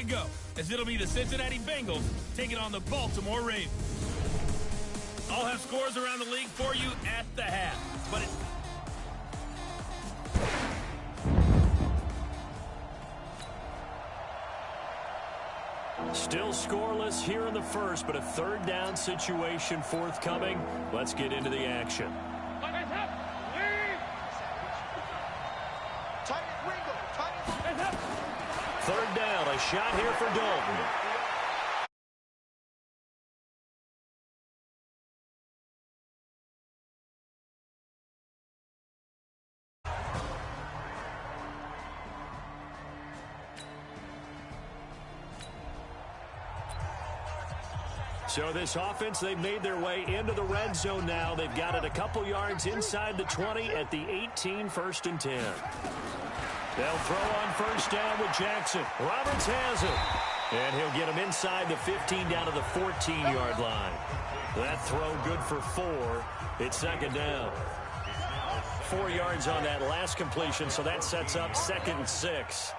Go, as it'll be the Cincinnati Bengals taking on the Baltimore Ravens. I'll have scores around the league for you at the half, but still scoreless here in the first, but a third down situation forthcoming. Let's get into the action. Third down, a shot here for Dalton. So this offense, they've made their way into the red zone now. They've got it a couple yards inside the 20 at the 18, 1st and 10. They'll throw on first down with Jackson. Roberts has it. And he'll get him inside the 15 down to the 14-yard line. That throw good for 4. It's second down. 4 yards on that last completion, so that sets up 2nd and 6.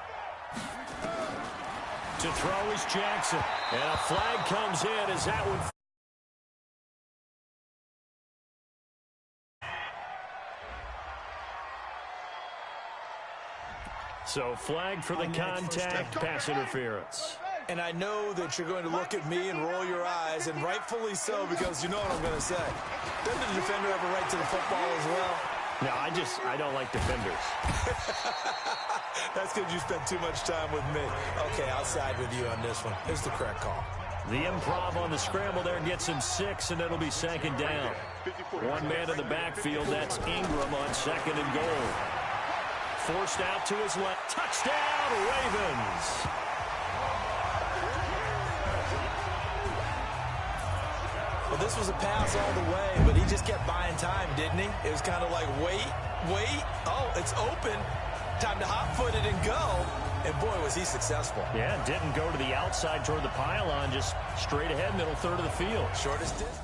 To throw is Jackson. And a flag comes in as that one. So flag for the contact, pass interference. And I know that you're going to look at me and roll your eyes, and rightfully so, because you know what I'm going to say. Doesn't the defender have a right to the football as well? No, I don't like defenders. That's because you spent too much time with me. Okay, I'll side with you on this one. It's the correct call. The improv on the scramble there gets him 6, and it'll be second down. One man in the backfield, that's Ingram on 2nd and goal. Forced out to his left. Touchdown, Ravens. Well, this was a pass all the way, but he just kept buying time, didn't he? It was kind of like, wait. Oh, it's open. Time to hot-foot it and go. And, boy, was he successful. Yeah, didn't go to the outside toward the pylon, just straight ahead, middle third of the field. Shortest distance.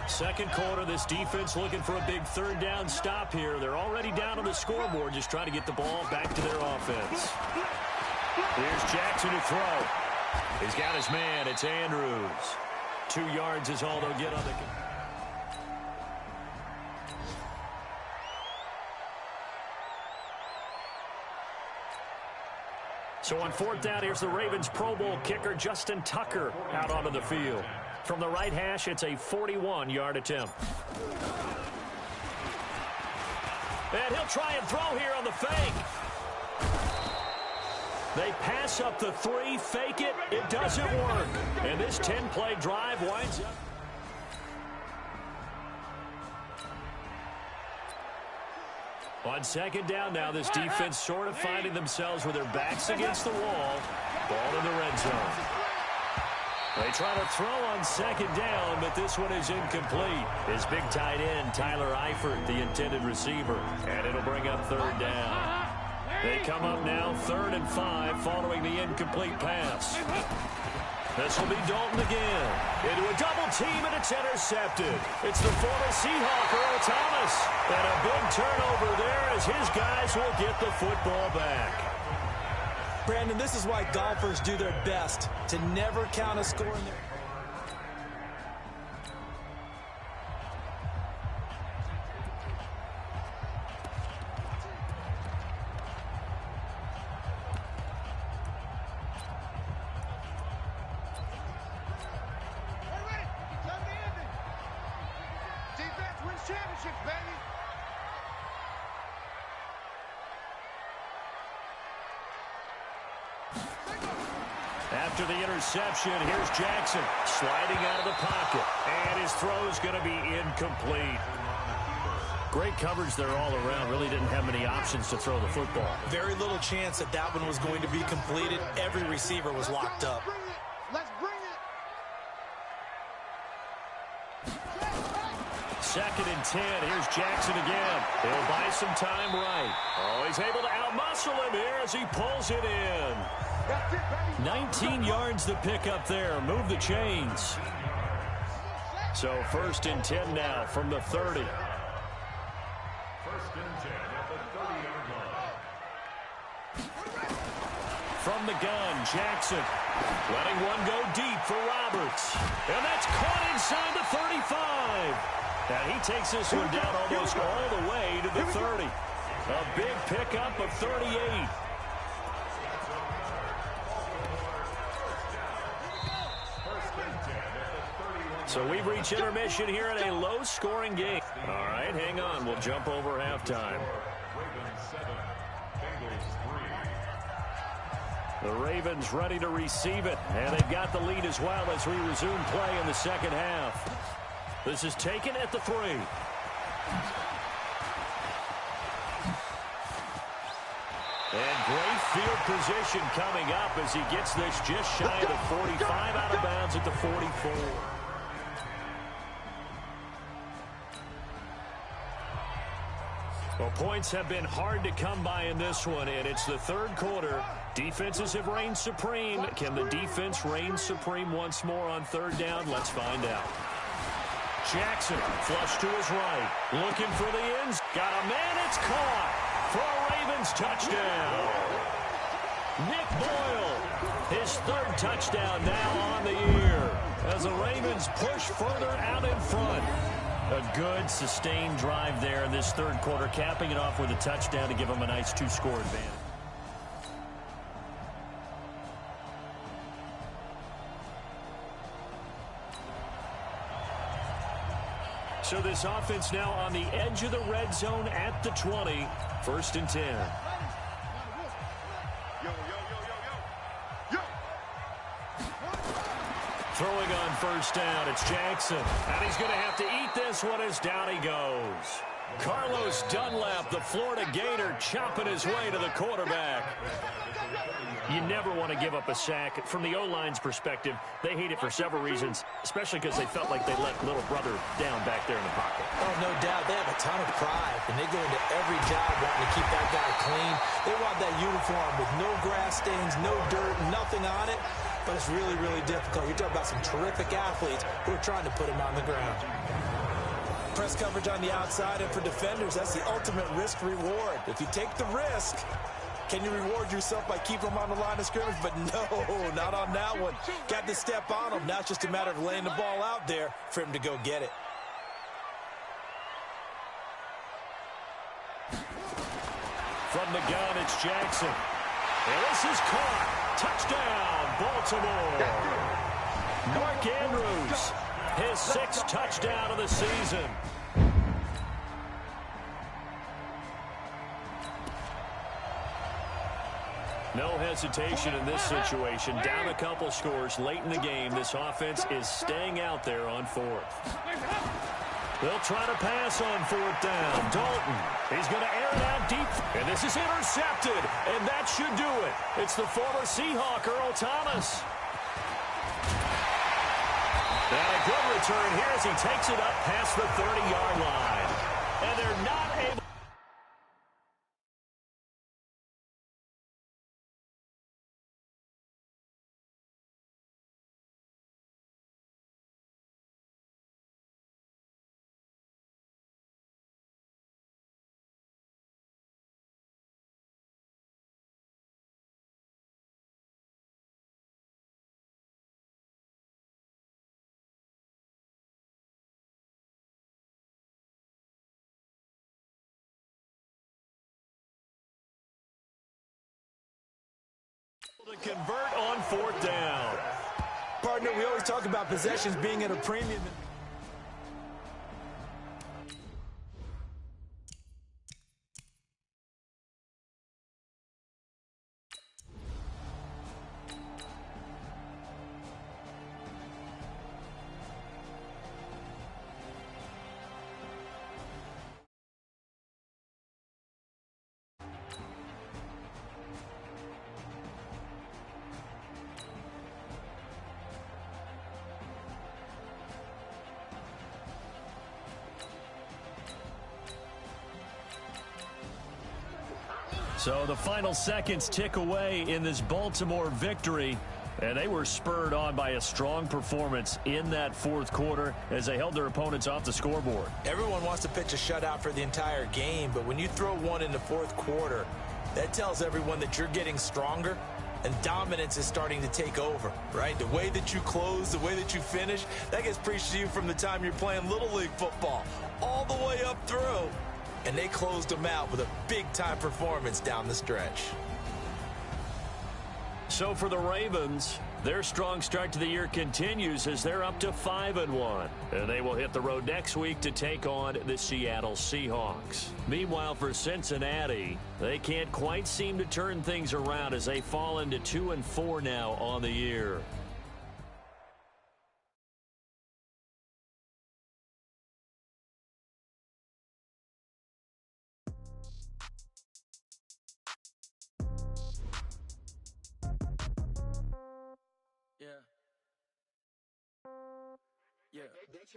Second quarter, this defense looking for a big third down stop here. They're already down on the scoreboard, just trying to get the ball back to their offense. Here's Jackson to throw. He's got his man. It's Andrews. 2 yards is all they'll get on the... So on 4th down, here's the Ravens Pro Bowl kicker, Justin Tucker, out onto the field. From the right hash, it's a 41-yard attempt. And he'll try and throw here on the fake. They pass up the 3, fake it. It doesn't work. And this 10-play drive winds up. On second down now, this defense sort of finding themselves with their backs against the wall. Ball in the red zone. They try to throw on second down, but this one is incomplete. His big tight end, Tyler Eifert, the intended receiver. And it'll bring up third down. They come up now 3rd and 5 following the incomplete pass. This will be Dalton again. Into a double team, and it's intercepted. It's the former Seahawk, Earl Thomas. And a big turnover there as his guys will get the football back. Brandon, this is why golfers do their best to never count a score in their... After the interception, here's Jackson sliding out of the pocket. And his throw's going to be incomplete. Great coverage there all around. Really didn't have many options to throw the football. Very little chance that that one was going to be completed. Every receiver was locked up. Let's bring it. 2nd and 10. Here's Jackson again. He'll buy some time right. Oh, he's able to outmuscle him here as he pulls it in. That's it, baby. 19 yards to pick up there. Move the chains. So 1st and 10 now from the 30. 1st and 10 at the 30-yard line. From the gun, Jackson letting one go deep for Roberts. And that's caught inside the 35. And he takes this one down almost all the way to the 30. A big pickup of 38. So we've reached intermission here in a low-scoring game. All right, hang on. We'll jump over halftime. The Ravens ready to receive it, and they've got the lead as well as we resume play in the second half. This is taken at the 3. And great field position coming up as he gets this just shy of the 45, out of bounds at the 44. Well, points have been hard to come by in this one, and it's the 3rd quarter. Defenses have reigned supreme. Can the defense reign supreme once more on 3rd down? Let's find out. Jackson, flush to his right, looking for the ends. Got a man, it's caught for a Ravens touchdown. Nick Boyle, his 3rd touchdown now on the year as the Ravens push further out in front. A good, sustained drive there in this 3rd quarter, capping it off with a touchdown to give them a nice 2-score advantage. So this offense now on the edge of the red zone at the 20. 1st and 10. Throwing on 1st down, it's Jackson. And he's going to have to eat this one as down he goes. Carlos Dunlap, the Florida Gator, chopping his way to the quarterback. You never want to give up a sack. From the O-line's perspective, they hate it for several reasons, especially because they felt like they let little brother down back there in the pocket. Oh, no doubt. They have a ton of pride, and they go into every job wanting to keep that guy clean. They want that uniform with no grass stains, no dirt, nothing on it. But it's really, really difficult. You're talking about some terrific athletes who are trying to put him on the ground. Press coverage on the outside, and for defenders, that's the ultimate risk-reward. If you take the risk, can you reward yourself by keeping him on the line of scrimmage? But no, not on that one. Got to step on him. Now it's just a matter of laying the ball out there for him to go get it. From the gun, it's Jackson. And this is caught. Touchdown, Baltimore. Mark Andrews, his 6th touchdown of the season. No hesitation in this situation. Down a couple scores late in the game. This offense is staying out there on 4th. They'll try to pass on 4th down. Dalton, he's going to air it out deep. And this is intercepted. And that should do it. It's the former Seahawk, Earl Thomas. And a good return here as he takes it up past the 30-yard line. And they're not able. To convert on 4th down. Partner, we always talk about possessions being at a premium. So the final seconds tick away in this Baltimore victory. And they were spurred on by a strong performance in that fourth quarter as they held their opponents off the scoreboard. Everyone wants to pitch a shutout for the entire game, but when you throw one in the fourth quarter, that tells everyone that you're getting stronger and dominance is starting to take over, right? The way that you close, the way that you finish, that gets preached to you from the time you're playing Little League football all the way up through. And they closed them out with a big-time performance down the stretch. So for the Ravens, their strong start to the year continues as they're up to 5-1. And they will hit the road next week to take on the Seattle Seahawks. Meanwhile, for Cincinnati, they can't quite seem to turn things around as they fall into 2-4 now on the year. Yeah. Hey,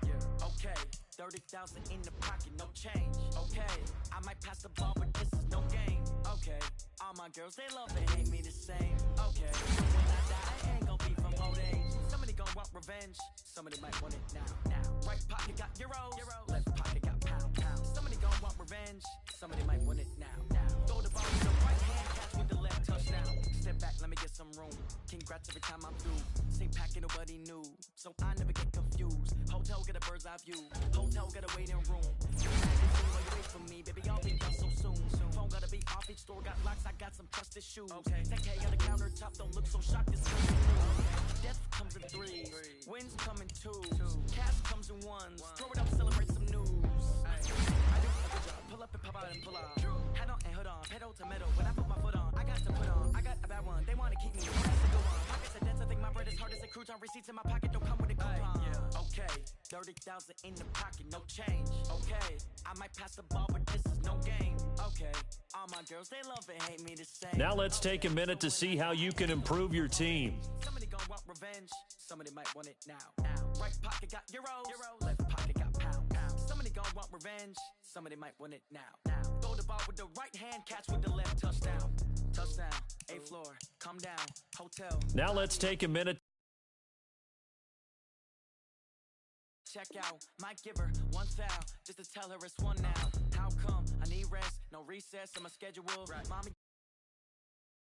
yeah, okay. 30,000 in the pocket, no change. Okay, I might pass the ball, but this is no game. Okay, all my girls, they love and hate me the same. Okay, so when I die, I ain't gon' be from old age. Somebody gon' want revenge. Somebody might want it now. Right pocket got euros. Left pocket got pound. Somebody gon' want revenge. Somebody might want it now. Throw the ball with the right hand, catch with the left touchdown. Step back, let me get some room. Congrats every time I'm through. Same packet, nobody knew. So I never get confused. Hotel get a bird's eye view. Hotel got a waiting room. You wait for me, baby, I'll be done so soon. Phone gotta be off, each store got locks, I got some trusted shoes. 10K on the countertop, don't look so shocked, it's something new. Death comes in threes, wins come in twos, cash comes in ones. Throw it up, celebrate some news. I do a good job, pull up and pop out and pull out. Head on and hood on, pedal to metal. When I put my foot on, I got to put on. I got a bad one, they wanna keep me. That's a good one. Pockets are dense, I think my bread is hard as a crouton. Receipts in my pocket don't come with a coupon. Okay, 30,000 in the pocket, no change. Okay, I might pass the ball, but this is no game. Okay, all my girls, they love and hate me the same. Now let's take a minute to see how you can improve your team. Somebody gon' want revenge. Somebody might want it now. Right pocket got euros. Left pocket got pound. Somebody gon' want revenge. Somebody might want it now. Throw the ball with the right hand, catch with the left touchdown. Touchdown, 8th floor, come down, hotel. Now let's take a minute. Check out, might give her one foul, just to tell her it's one now. How come? I need rest, no recess on my schedule. Mommy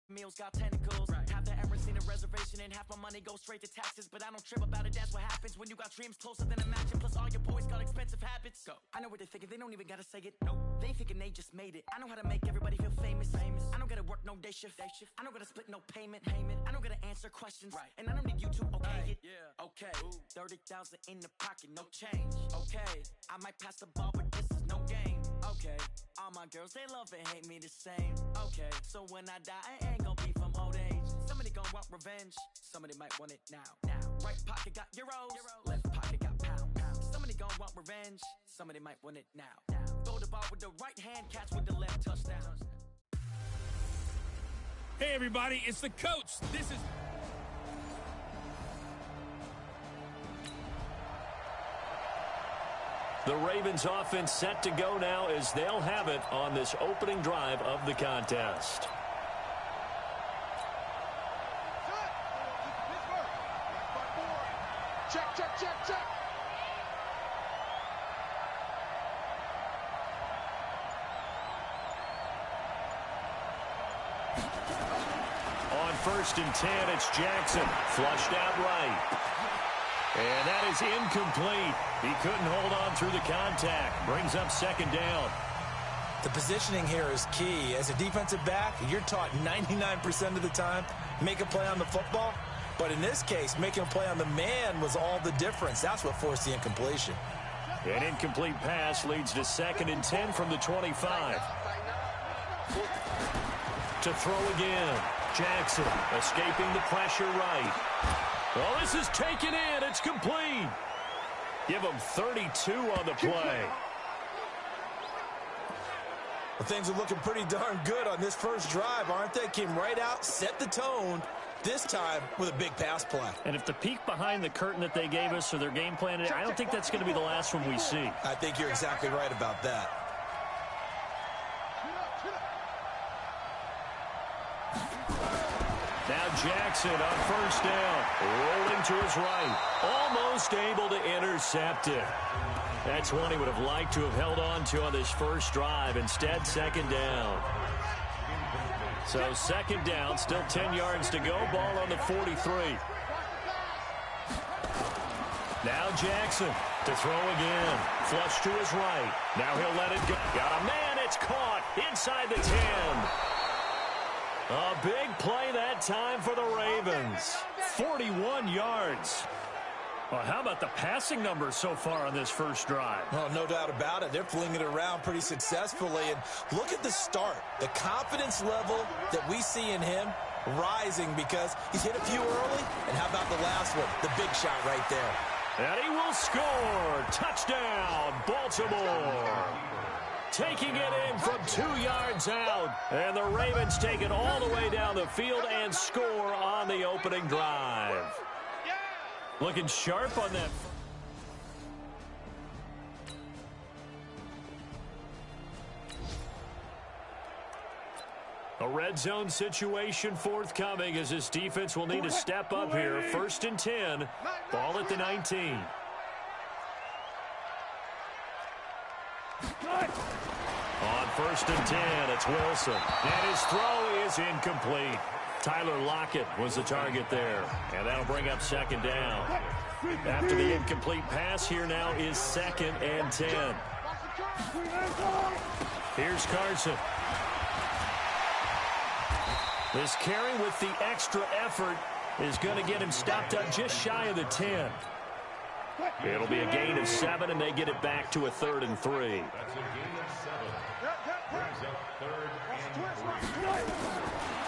meals got tentacles. Half the errands need a reservation and half my money goes straight to taxes. But I don't trip about it, that's what happens when you got dreams closer than a mansion. Plus all your boys got expensive habits. Go. I know what they're thinking, they don't even gotta say it. Nope. They thinking they just made it. I know how to make everybody feel famous. I don't gotta work no day shift. I don't gotta split no payment. I don't gotta answer questions. And I don't need you to okay it. Okay, 30,000 in the pocket, no change. Okay, I might pass the ball, but this is no game. Okay, all my girls, they love and hate me the same. Okay, so when I die, I ain't gon' be from old age. Somebody gon' want revenge. Somebody might want it now. Right pocket got euros. Left pocket got pound. Somebody gon' want revenge. Somebody might want it now. Throw the ball with the right hand, catch with the left touchdown. Hey, everybody, it's the coach. This is... The Ravens offense set to go now as they'll have it on this opening drive of the contest. Check. On 1st and 10, it's Jackson. Flushed out right. And that is incomplete. He couldn't hold on through the contact. Brings up 2nd down. The positioning here is key. As a defensive back, you're taught 99% of the time, make a play on the football. But in this case, making a play on the man was all the difference. That's what forced the incompletion. An incomplete pass leads to 2nd and 10 from the 25. To throw again. Jackson escaping the pressure right. Well, this is taken in. It's complete. Give him 32 on the play. Well, things are looking pretty darn good on this first drive, aren't they? Came right out, set the tone, this time with a big pass play. And if the peek behind the curtain that they gave us or their game plan, I don't think that's going to be the last one we see. I think you're exactly right about that. Jackson on first down. Rolling to his right. Almost able to intercept it. That's one he would have liked to have held on to on this first drive. Instead, second down. So second down, still 10 yards to go. Ball on the 43. Now Jackson to throw again. Flush to his right. Now he'll let it go. Got a man. It's caught inside the 10. A big play that time for the Ravens. 41 yards. Well, how about the passing numbers so far on this first drive? Oh, no doubt about it. They're flinging it around pretty successfully. And look at the start. The confidence level that we see in him rising because he's hit a few early. And how about the last one? The big shot right there. And he will score. Touchdown, Baltimore. Taking it in from 2 yards out. And the Ravens take it all the way down the field and score on the opening drive. Looking sharp on that. A red zone situation forthcoming as this defense will need to step up here. 1st and 10. Ball at the 19. On 1st and 10, it's Wilson. And his throw is incomplete. Tyler Lockett was the target there. And that'll bring up second down. After the incomplete pass, here now is 2nd and 10. Here's Carson. This carry with the extra effort is going to get him stopped up just shy of the 10. It'll be a gain of 7, and they get it back to a 3rd and 3. That's a gain of 7. Brings up 3rd and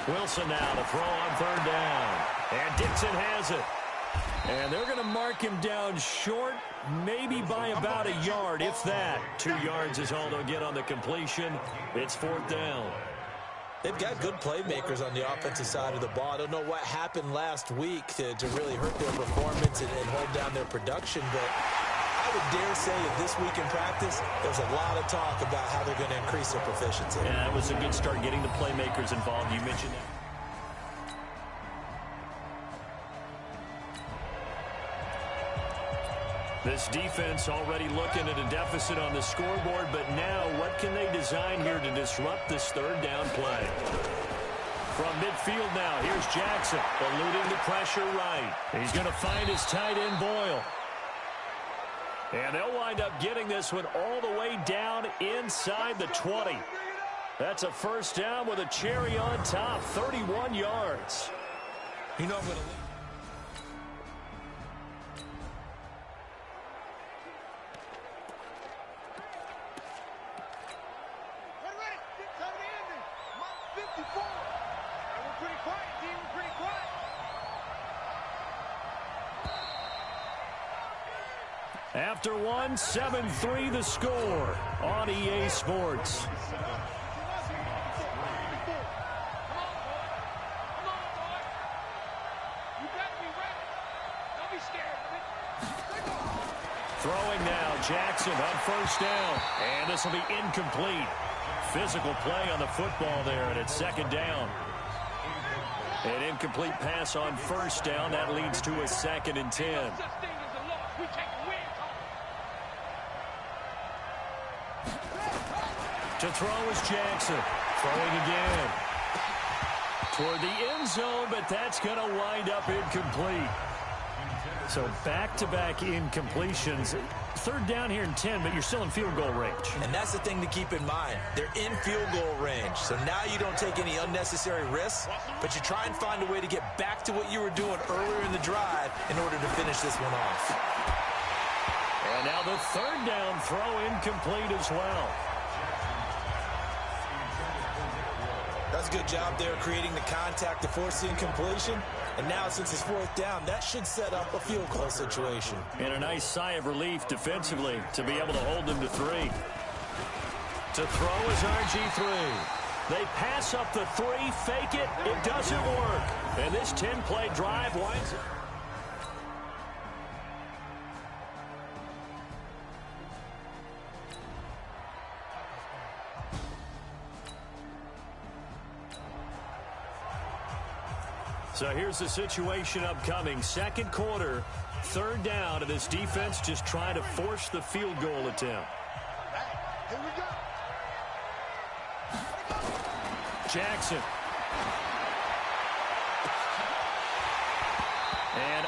3. Wilson now to throw on 3rd down. And Dixon has it. And they're going to mark him down short, maybe by about a yard, if that. 2 yards is all they'll get on the completion. It's 4th down. They've got good playmakers on the offensive side of the ball. I don't know what happened last week to really hurt their performance and hold down their production, but I would dare say that this week in practice, there's a lot of talk about how they're going to increase their proficiency. Yeah, that was a good start getting the playmakers involved. You mentioned that. This defense already looking at a deficit on the scoreboard, but now what can they design here to disrupt this 3rd down play? From midfield now, here's Jackson, eluding the pressure right. He's going to find his tight end, Boyle. And they'll wind up getting this one all the way down inside the 20. That's a 1st down with a cherry on top, 31 yards. You know I'm going to leave. After one, 7-3 the score on EA Sports. Throwing now, Jackson on 1st down. And this will be incomplete. Physical play on the football there, and it's 2nd down. An incomplete pass on 1st down. That leads to a 2nd and 10. To throw is Jackson. Throwing again. Toward the end zone, but that's going to wind up incomplete. So back-to-back incompletions. 3rd down here in 10, but you're still in field goal range. And that's the thing to keep in mind. They're in field goal range. So now you don't take any unnecessary risks, but you try and find a way to get back to what you were doing earlier in the drive in order to finish this one off. And now the 3rd down throw incomplete as well. That's a good job there creating the contact to force the incompletion. And now since it's 4th down, that should set up a field goal situation. And a nice sigh of relief defensively to be able to hold them to 3. To throw is RG3. They pass up the 3, fake it, it doesn't work. And this 10-play drive winds up. So here's the situation upcoming. Second quarter, third down, and this defense just trying to force the field goal attempt. Here we go. Jackson. And